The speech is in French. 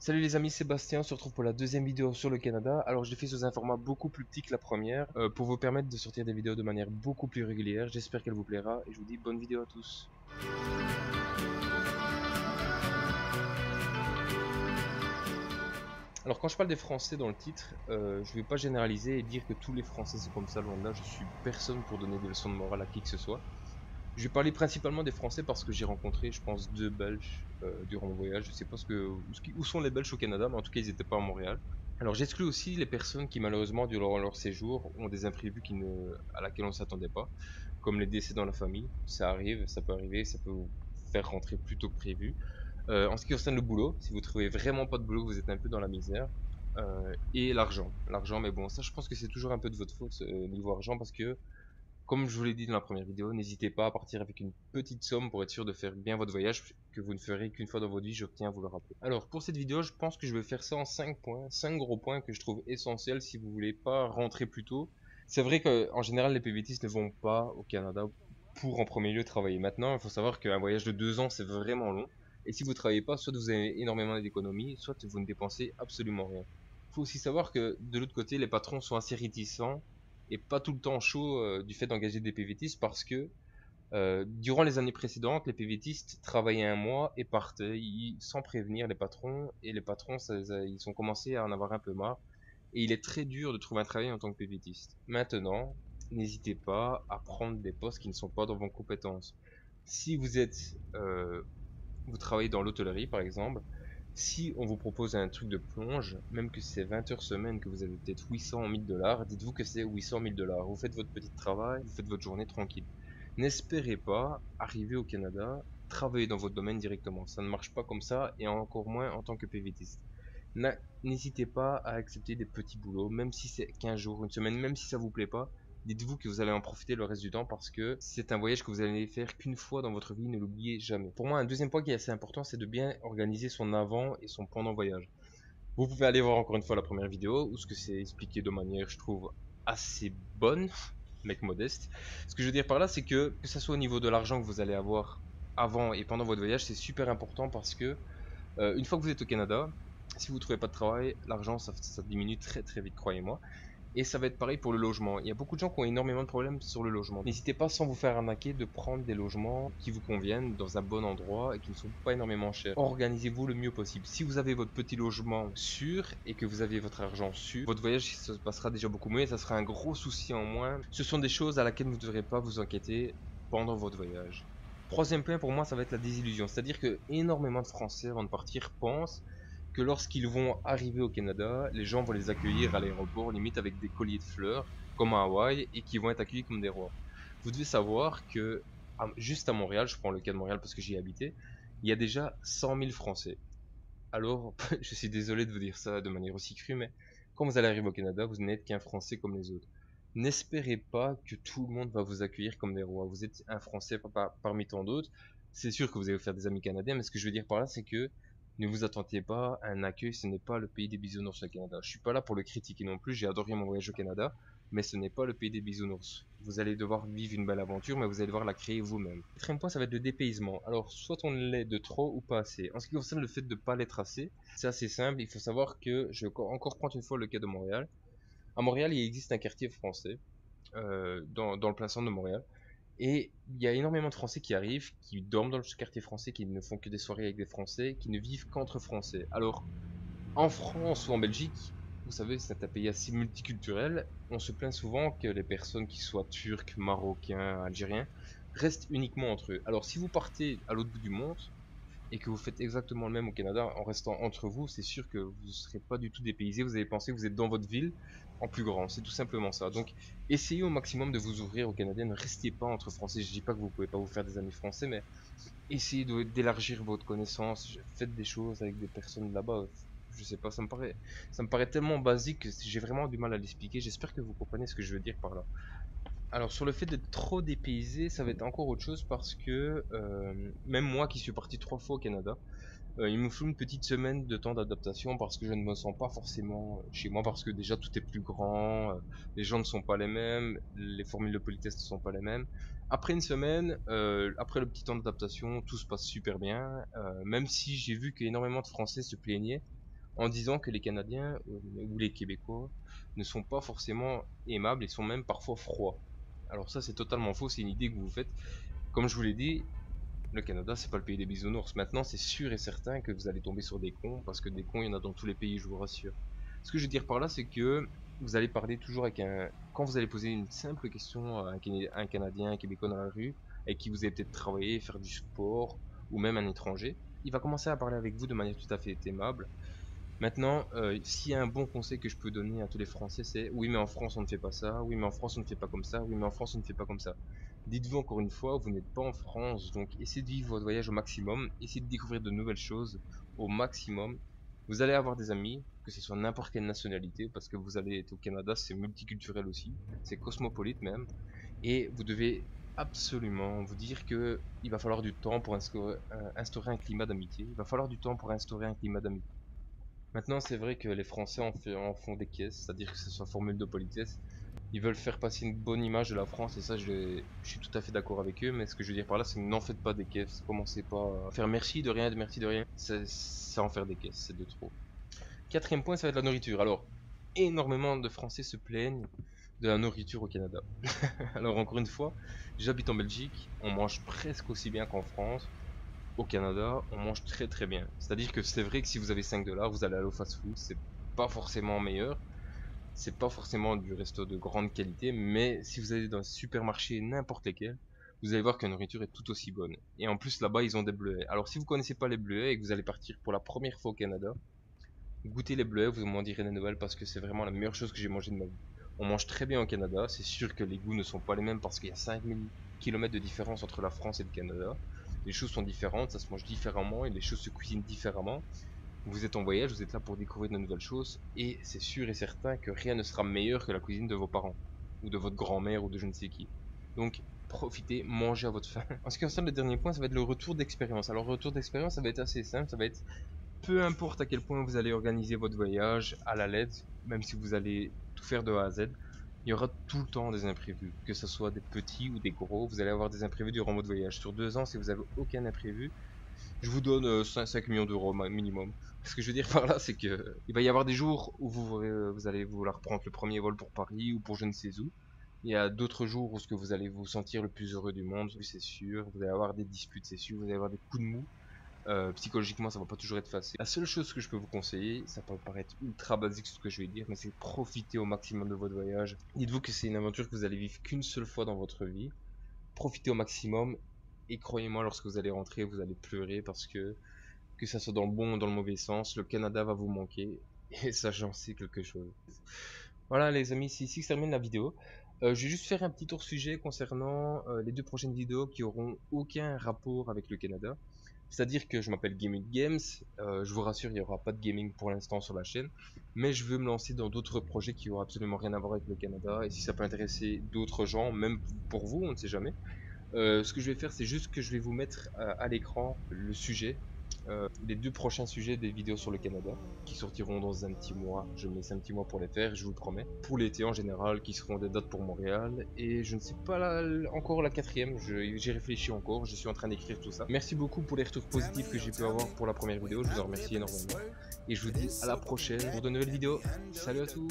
Salut les amis, Sébastien, on se retrouve pour la deuxième vidéo sur le Canada. Alors je l'ai fait sous un format beaucoup plus petit que la première, pour vous permettre de sortir des vidéos de manière beaucoup plus régulière. J'espère qu'elle vous plaira et je vous dis bonne vidéo à tous. Alors quand je parle des Français dans le titre, je vais pas généraliser et dire que tous les Français c'est comme ça, loin de là, je suis personne pour donner des leçons de morale à qui que ce soit. Je vais parler principalement des Français parce que j'ai rencontré, je pense, deux Belges durant mon voyage. Je sais pas où sont les Belges au Canada, mais en tout cas ils n'étaient pas à Montréal. Alors j'exclus aussi les personnes qui malheureusement durant leur séjour ont des imprévus à laquelle on ne s'attendait pas, comme les décès dans la famille. Ça arrive, ça peut arriver, ça peut vous faire rentrer plus tôt que prévu. En ce qui concerne le boulot, si vous trouvez vraiment pas de boulot, vous êtes un peu dans la misère. Et l'argent. L'argent, mais bon, ça je pense que c'est toujours un peu de votre faute niveau argent parce que comme je vous l'ai dit dans la première vidéo, n'hésitez pas à partir avec une petite somme pour être sûr de faire bien votre voyage que vous ne ferez qu'une fois dans votre vie, je tiens à vous le rappeler. Alors pour cette vidéo, je pense que je vais faire ça en 5 points, 5 gros points que je trouve essentiels si vous voulez pas rentrer plus tôt. C'est vrai qu'en général les PVTistes ne vont pas au Canada pour en premier lieu travailler. Maintenant, il faut savoir qu'un voyage de 2 ans c'est vraiment long. Et si vous travaillez pas, soit vous avez énormément d'économies, soit vous ne dépensez absolument rien. Il faut aussi savoir que de l'autre côté, les patrons sont assez réticents et pas tout le temps chaud du fait d'engager des PVTistes parce que durant les années précédentes, les PVTistes travaillaient un mois et partaient sans prévenir les patrons et les patrons ils ont commencé à en avoir un peu marre et il est très dur de trouver un travail en tant que PVTiste. Maintenant, n'hésitez pas à prendre des postes qui ne sont pas dans vos compétences. Si vous travaillez dans l'hôtellerie par exemple, si on vous propose un truc de plonge, même que c'est 20 heures semaine, que vous avez peut-être 800 1000 dollars, dites-vous que c'est 800 1000 dollars. Vous faites votre petit travail, vous faites votre journée tranquille. N'espérez pas arriver au Canada, travailler dans votre domaine directement. Ça ne marche pas comme ça, et encore moins en tant que PVTiste. N'hésitez pas à accepter des petits boulots, même si c'est 15 jours, une semaine, même si ça vous plaît pas. Dites-vous que vous allez en profiter le reste du temps parce que c'est un voyage que vous allez faire qu'une fois dans votre vie, ne l'oubliez jamais. Pour moi, un deuxième point qui est assez important, c'est de bien organiser son avant et son pendant voyage. Vous pouvez aller voir encore une fois la première vidéo où ce que c'est expliqué de manière, je trouve, assez bonne, mec modeste. Ce que je veux dire par là, c'est que ça soit au niveau de l'argent que vous allez avoir avant et pendant votre voyage, c'est super important parce que une fois que vous êtes au Canada, si vous trouvez pas de travail, l'argent ça diminue très très vite, croyez-moi. Et ça va être pareil pour le logement. Il y a beaucoup de gens qui ont énormément de problèmes sur le logement. N'hésitez pas, sans vous faire arnaquer, de prendre des logements qui vous conviennent dans un bon endroit et qui ne sont pas énormément chers. Organisez-vous le mieux possible. Si vous avez votre petit logement sûr et que vous avez votre argent sûr, votre voyage se passera déjà beaucoup mieux et ça sera un gros souci en moins. Ce sont des choses à laquelle vous ne devrez pas vous inquiéter pendant votre voyage. Troisième point pour moi, ça va être la désillusion. C'est-à-dire que énormément de Français avant de partir pensent que lorsqu'ils vont arriver au Canada, les gens vont les accueillir à l'aéroport, limite avec des colliers de fleurs, comme à Hawaï, et qu'ils vont être accueillis comme des rois. Vous devez savoir que, juste à Montréal, je prends le cas de Montréal parce que j'y ai habité, il y a déjà 100 000 Français. Alors, je suis désolé de vous dire ça de manière aussi crue, mais quand vous allez arriver au Canada, vous n'êtes qu'un Français comme les autres. N'espérez pas que tout le monde va vous accueillir comme des rois. Vous êtes un Français parmi tant d'autres. C'est sûr que vous allez vous faire des amis canadiens, mais ce que je veux dire par là, c'est que ne vous attendez pas à un accueil. Ce n'est pas le pays des bisounours, le Canada. Je suis pas là pour le critiquer non plus. J'ai adoré mon voyage au Canada, mais ce n'est pas le pays des bisounours. Vous allez devoir vivre une belle aventure, mais vous allez devoir la créer vous-même. Le quatrième point, ça va être le dépaysement. Alors, soit on l'est de trop ou pas assez. En ce qui concerne le fait de ne pas l'être assez, c'est assez simple. Il faut savoir que je vais encore prendre une fois le cas de Montréal. À Montréal, il existe un quartier français dans le plein centre de Montréal. Et il y a énormément de Français qui arrivent, qui dorment dans ce quartier français, qui ne font que des soirées avec des Français, qui ne vivent qu'entre Français. Alors, en France ou en Belgique, vous savez, c'est un pays assez multiculturel. On se plaint souvent que les personnes qui soient turcs, marocains, algériens, restent uniquement entre eux. Alors, si vous partez à l'autre bout du monde, et que vous faites exactement le même au Canada en restant entre vous, c'est sûr que vous ne serez pas du tout dépaysé. Vous allez penser que vous êtes dans votre ville en plus grand. C'est tout simplement ça. Donc, essayez au maximum de vous ouvrir aux Canadiens. Ne restez pas entre Français. Je dis pas que vous pouvez pas vous faire des amis français, mais essayez d'élargir votre connaissance. Faites des choses avec des personnes là-bas. Je sais pas, ça me paraît tellement basique que j'ai vraiment du mal à l'expliquer. J'espère que vous comprenez ce que je veux dire par là. Alors sur le fait d'être trop dépaysé, ça va être encore autre chose parce que même moi qui suis parti 3 fois au Canada, il me faut une petite semaine de temps d'adaptation parce que je ne me sens pas forcément chez moi parce que déjà tout est plus grand, les gens ne sont pas les mêmes, les formules de politesse ne sont pas les mêmes. Après une semaine, après le petit temps d'adaptation, tout se passe super bien, même si j'ai vu qu'énormément de Français se plaignaient en disant que les Canadiens ou les Québécois ne sont pas forcément aimables et sont même parfois froids. Alors ça c'est totalement faux, c'est une idée que vous faites. Comme je vous l'ai dit, le Canada c'est pas le pays des bisounours. Maintenant c'est sûr et certain que vous allez tomber sur des cons, parce que des cons il y en a dans tous les pays, je vous rassure. Ce que je veux dire par là, c'est que vous allez parler toujours avec un... Quand vous allez poser une simple question à un Canadien, un Québécois dans la rue, avec qui vous avez peut-être travaillé, faire du sport, ou même un étranger, il va commencer à parler avec vous de manière tout à fait aimable. Maintenant, s'il y a un bon conseil que je peux donner à tous les Français, c'est oui, mais en France on ne fait pas ça, oui, mais en France on ne fait pas comme ça, oui, mais en France on ne fait pas comme ça. Dites-vous encore une fois, vous n'êtes pas en France, donc essayez de vivre votre voyage au maximum, essayez de découvrir de nouvelles choses au maximum. Vous allez avoir des amis, que ce soit n'importe quelle nationalité, parce que vous allez être au Canada, c'est multiculturel aussi, c'est cosmopolite même, et vous devez absolument vous dire que il va falloir du temps pour instaurer un climat d'amitié, il va falloir du temps pour instaurer un climat d'amitié. Maintenant, c'est vrai que les Français en font des caisses, c'est-à-dire que ce soit formule de politesse. Ils veulent faire passer une bonne image de la France, et ça, je suis tout à fait d'accord avec eux, mais ce que je veux dire par là, c'est que n'en faites pas des caisses. Commencez pas à faire merci de rien, de merci de rien. C'est en faire des caisses, c'est de trop. Quatrième point, ça va être la nourriture. Alors, énormément de Français se plaignent de la nourriture au Canada. Alors, encore une fois, j'habite en Belgique, on mange presque aussi bien qu'en France. Au Canada, on mange très très bien. C'est-à-dire que c'est vrai que si vous avez 5 dollars, vous allez aller au fast-food, c'est pas forcément meilleur, c'est pas forcément du resto de grande qualité, mais si vous allez dans un supermarché, n'importe lequel, vous allez voir que la nourriture est tout aussi bonne. Et en plus, là-bas, ils ont des bleuets. Alors, si vous connaissez pas les bleuets et que vous allez partir pour la première fois au Canada, goûtez les bleuets, vous m'en direz des nouvelles parce que c'est vraiment la meilleure chose que j'ai mangé de ma vie. On mange très bien au Canada, c'est sûr que les goûts ne sont pas les mêmes parce qu'il y a 5000 km de différence entre la France et le Canada. Les choses sont différentes, ça se mange différemment et les choses se cuisinent différemment. Vous êtes en voyage, vous êtes là pour découvrir de nouvelles choses et c'est sûr et certain que rien ne sera meilleur que la cuisine de vos parents ou de votre grand-mère ou de je ne sais qui. Donc profitez, mangez à votre faim. En ce qui concerne le dernier point, ça va être le retour d'expérience. Alors le retour d'expérience, ça va être assez simple, ça va être peu importe à quel point vous allez organiser votre voyage à la lettre, même si vous allez tout faire de A à Z, il y aura tout le temps des imprévus, que ce soit des petits ou des gros, vous allez avoir des imprévus durant votre voyage. Sur 2 ans, si vous avez aucun imprévu, je vous donne 5 millions d'euros minimum. Ce que je veux dire par là, c'est que il va y avoir des jours où vous allez vouloir prendre le premier vol pour Paris ou pour je ne sais où. Il y a d'autres jours où ce que vous allez vous sentir le plus heureux du monde, c'est sûr. Vous allez avoir des disputes, c'est sûr. Vous allez avoir des coups de mou. Psychologiquement, ça va pas toujours être facile. La seule chose que je peux vous conseiller, ça peut paraître ultra basique ce que je vais dire, mais c'est profiter au maximum de votre voyage. Dites-vous que c'est une aventure que vous allez vivre qu'une seule fois dans votre vie. Profitez au maximum et croyez-moi, lorsque vous allez rentrer, vous allez pleurer parce que ça soit dans le bon ou dans le mauvais sens, le Canada va vous manquer et ça, j'en sais quelque chose. Voilà les amis, c'est ici que se termine la vidéo. Je vais juste faire un petit tour sujet concernant les 2 prochaines vidéos qui auront aucun rapport avec le Canada. C'est-à-dire que je m'appelle Gaming Games, je vous rassure, il n'y aura pas de gaming pour l'instant sur la chaîne, mais je veux me lancer dans d'autres projets qui n'ont absolument rien à voir avec le Canada, et si ça peut intéresser d'autres gens, même pour vous, on ne sait jamais. Ce que je vais faire, c'est juste que je vais vous mettre à l'écran le sujet, les 2 prochains sujets des vidéos sur le Canada, qui sortiront dans un petit mois. Je me laisse un petit mois pour les faire, je vous le promets. Pour l'été en général, qui seront des dates pour Montréal. Et je ne sais pas encore la quatrième, j'ai réfléchi encore, je suis en train d'écrire tout ça. Merci beaucoup pour les retours positifs que j'ai pu avoir pour la première vidéo, je vous en remercie énormément. Et je vous dis à la prochaine pour de nouvelles vidéos. Salut à tous!